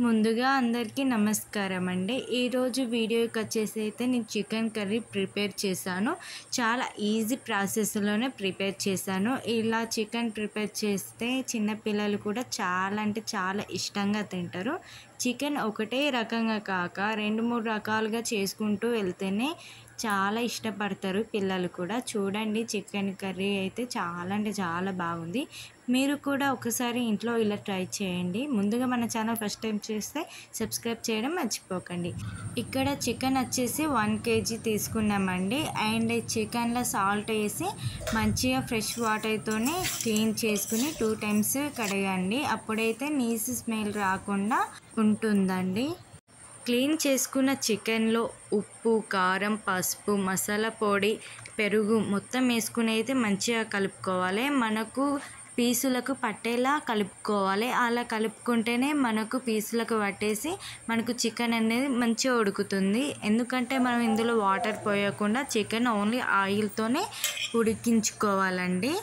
ముందుగా అందరికీ నమస్కారం అండి. ఈరోజు వీడియోకి వచ్చేసి అయితే నేను చికెన్ కర్రీ ప్రిపేర్ చేశాను. చాలా ఈజీ ప్రాసెస్లోనే ప్రిపేర్ చేశాను. ఇలా చికెన్ ప్రిపేర్ చేస్తే చిన్నపిల్లలు కూడా చాలా అంటే చాలా ఇష్టంగా తింటారు. చికెన్ ఒకటే రకంగా కాక 2-3 రకాలుగా చేసుకుంటూ వెళ్తేనే చాలా ఇష్టపడతారు పిల్లలు కూడా. చూడండి, చికెన్ కర్రీ అయితే చాలా అంటే చాలా బాగుంది. మీరు కూడా ఒకసారి ఇంట్లో ఇలా ట్రై చేయండి. ముందుగా మన ఛానల్ ఫస్ట్ టైం చూస్తే సబ్స్క్రైబ్ చేయడం మర్చిపోకండి. ఇక్కడ చికెన్ వచ్చేసి 1 kg తీసుకున్నామండి. అండ్ చికెన్లో సాల్ట్ వేసి మంచిగా ఫ్రెష్ వాటర్తోనే క్లీన్ చేసుకుని 2 times కడగండి. అప్పుడైతే నీసు స్మెల్ రాకుండా ఉంటుందండి. క్లీన్ చేసుకున్న చికెన్లో ఉప్పు, కారం, పసుపు, మసాలా పొడి, పెరుగు మొత్తం వేసుకుని అయితే మంచిగా కలుపుకోవాలి. మనకు పీసులకు పట్టేలా కలుపుకోవాలి. అలా కలుపుకుంటేనే మనకు పీసులకు పట్టేసి మనకు చికెన్ అనేది మంచిగా ఉడుకుతుంది. ఎందుకంటే మనం ఇందులో వాటర్ పోయకుండా చికెన్ ఓన్లీ ఆయిల్తోనే ఉడికించుకోవాలండి.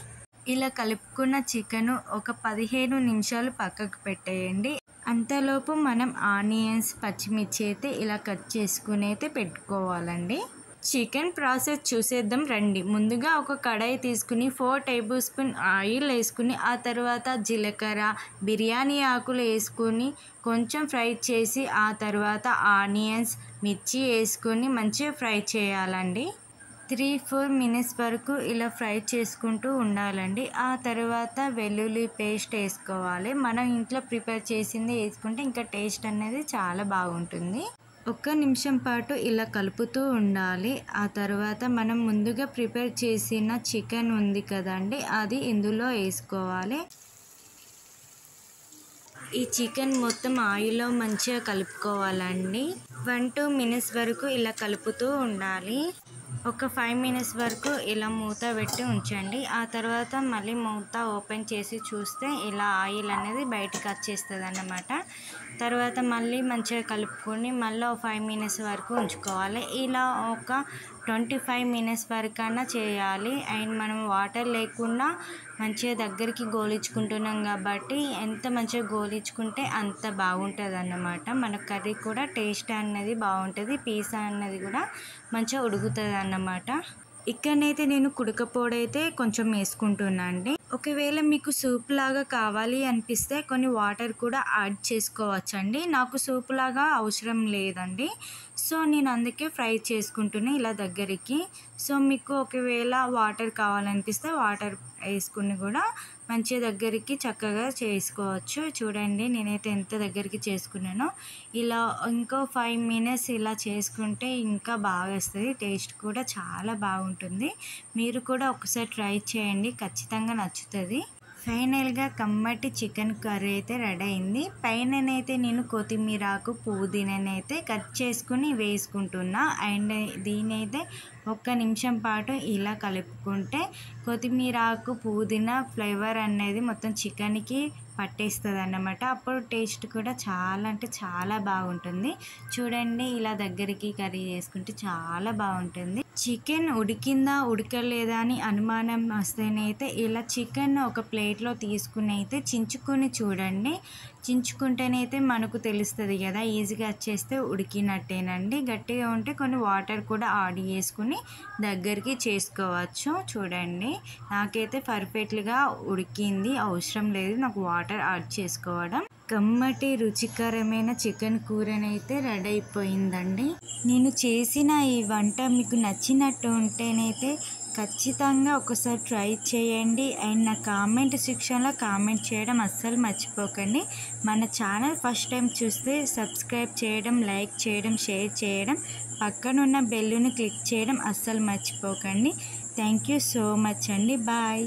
ఇలా కలుపుకున్న చికెన్ ఒక 15 నిమిషాలు పక్కకు పెట్టేయండి. అంతలోపు మనం ఆనియన్స్, పచ్చిమిర్చి అయితే ఇలా కట్ చేసుకుని అయితే పెట్టుకోవాలండి. చికెన్ ప్రాసెస్ చూసేద్దాం రండి. ముందుగా ఒక కడాయి తీసుకుని 4 tablespoon ఆయిల్ వేసుకుని ఆ తర్వాత జీలకర్ర, బిర్యానీ ఆకులు వేసుకుని కొంచెం ఫ్రై చేసి ఆ తర్వాత ఆనియన్స్, మిర్చి వేసుకొని మంచిగా ఫ్రై చేయాలండి. 3-4 minutes వరకు ఇలా ఫ్రై చేసుకుంటూ ఉండాలండి. ఆ తర్వాత వెల్లుల్లి పేస్ట్ వేసుకోవాలి. మనం ఇంట్లో ప్రిపేర్ చేసింది వేసుకుంటే ఇంకా టేస్ట్ అనేది చాలా బాగుంటుంది. 1 నిమిషం పాటు ఇలా కలుపుతూ ఉండాలి. ఆ తర్వాత మనం ముందుగా ప్రిపేర్ చేసిన చికెన్ ఉంది కదండి, అది ఇందులో వేసుకోవాలి. ఈ చికెన్ మొత్తం ఆయిల్లో మంచిగా కలుపుకోవాలండి. 1-2 minutes వరకు ఇలా కలుపుతూ ఉండాలి. ఒక 5 minutes వరకు ఇలా మూత పెట్టి ఉంచండి. ఆ తర్వాత మళ్ళీ మూత ఓపెన్ చేసి చూస్తే ఇలా ఆయిల్ అనేది బయటకు వచ్చేస్తుంది అన్నమాట. తర్వాత మళ్ళీ మంచిగా కలుపుకొని మళ్ళీ 5 minutes వరకు ఉంచుకోవాలి. ఇలా ఒక 25 minutes వరకైనా చేయాలి. అండ్ మనం వాటర్ లేకుండా మంచిగా దగ్గరికి గోలించుకుంటున్నాం కాబట్టి ఎంత మంచిగా గోలించుకుంటే అంత బాగుంటుంది అన్నమాట. మన కర్రీ కూడా టేస్ట్ అనేది బాగుంటుంది, పీస్ అన్నది కూడా మంచిగా ఉడుకుతుంది అన్నమాట. ఇక్కడనైతే నేను కుడకపోవడం అయితే కొంచెం వేసుకుంటున్నా అండి. ఒకవేళ మీకు సూప్ లాగా కావాలి అనిపిస్తే కొన్ని వాటర్ కూడా యాడ్ చేసుకోవచ్చండి. నాకు సూప్ లాగా అవసరం లేదండి. సో నేను అందుకే ఫ్రై చేసుకుంటున్నా ఇలా దగ్గరికి. సో మీకు ఒకవేళ వాటర్ కావాలనిపిస్తే వాటర్ వేసుకుని కూడా మంచిగా దగ్గరికి చక్కగా చేసుకోవచ్చు. చూడండి, నేనైతే ఎంత దగ్గరికి చేసుకున్నానో. ఇలా ఇంకో 5 minutes ఇలా చేసుకుంటే ఇంకా బాగా వస్తుంది. టేస్ట్ కూడా చాలా బాగుంటుంది. మీరు కూడా ఒకసారి ట్రై చేయండి, ఖచ్చితంగా నచ్చుతుంది. ఫైనల్గా కమ్మటి చికెన్ కర్రీ అయితే రెడీ అయింది. పైననైతే నేను కొత్తిమీరాకు, పుదీనానైతే కట్ చేసుకుని వేసుకుంటున్నా. అండ్ దీనైతే 1 నిమిషం పాటు ఇలా కలుపుకుంటే కొత్తిమీరాకు, పుదీనా ఫ్లేవర్ అనేది మొత్తం చికెన్కి పట్టేస్తుంది అన్నమాట. అప్పుడు టేస్ట్ కూడా చాలా అంటే చాలా బాగుంటుంది. చూడండి, ఇలా దగ్గరికి కర్రీ చేసుకుంటే చాలా బాగుంటుంది. చికెన్ ఉడికిందా ఉడకలేదా అని అనుమానం వస్తేనైతే ఇలా చికెన్ ఒక ప్లేట్లో తీసుకుని అయితే చించుకొని చూడండి. చించుకుంటేనైతే మనకు తెలుస్తుంది కదా, ఈజీగా వచ్చేస్తే ఉడికినట్టేనండి. గట్టిగా ఉంటే కొన్ని వాటర్ కూడా యాడ్ చేసుకుని దగ్గరికి చేసుకోవచ్చు. చూడండి, నాకైతే పర్ఫెక్ట్గా ఉడికింది, అవసరం లేదు నాకు వాటర్ యాడ్ చేసుకోవడం. కమ్మటి రుచికరమైన చికెన్ కూరనైతే రెడీ అయిపోయిందండి. నేను చేసిన ఈ వంట మీకు నచ్చినట్టు ఉంటేనైతే ఖచ్చితంగా ఒకసారి ట్రై చేయండి. అండ్ నా కామెంట్ సెక్షన్లో కామెంట్ చేయడం అస్సలు మర్చిపోకండి. మన ఛానల్ ఫస్ట్ టైం చూస్తే సబ్స్క్రైబ్ చేయడం, లైక్ చేయడం, షేర్ చేయడం, పక్కనున్న బెల్లుని క్లిక్ చేయడం అస్సలు మర్చిపోకండి. థ్యాంక్ యూ సో మచ్ అండి. బాయ్.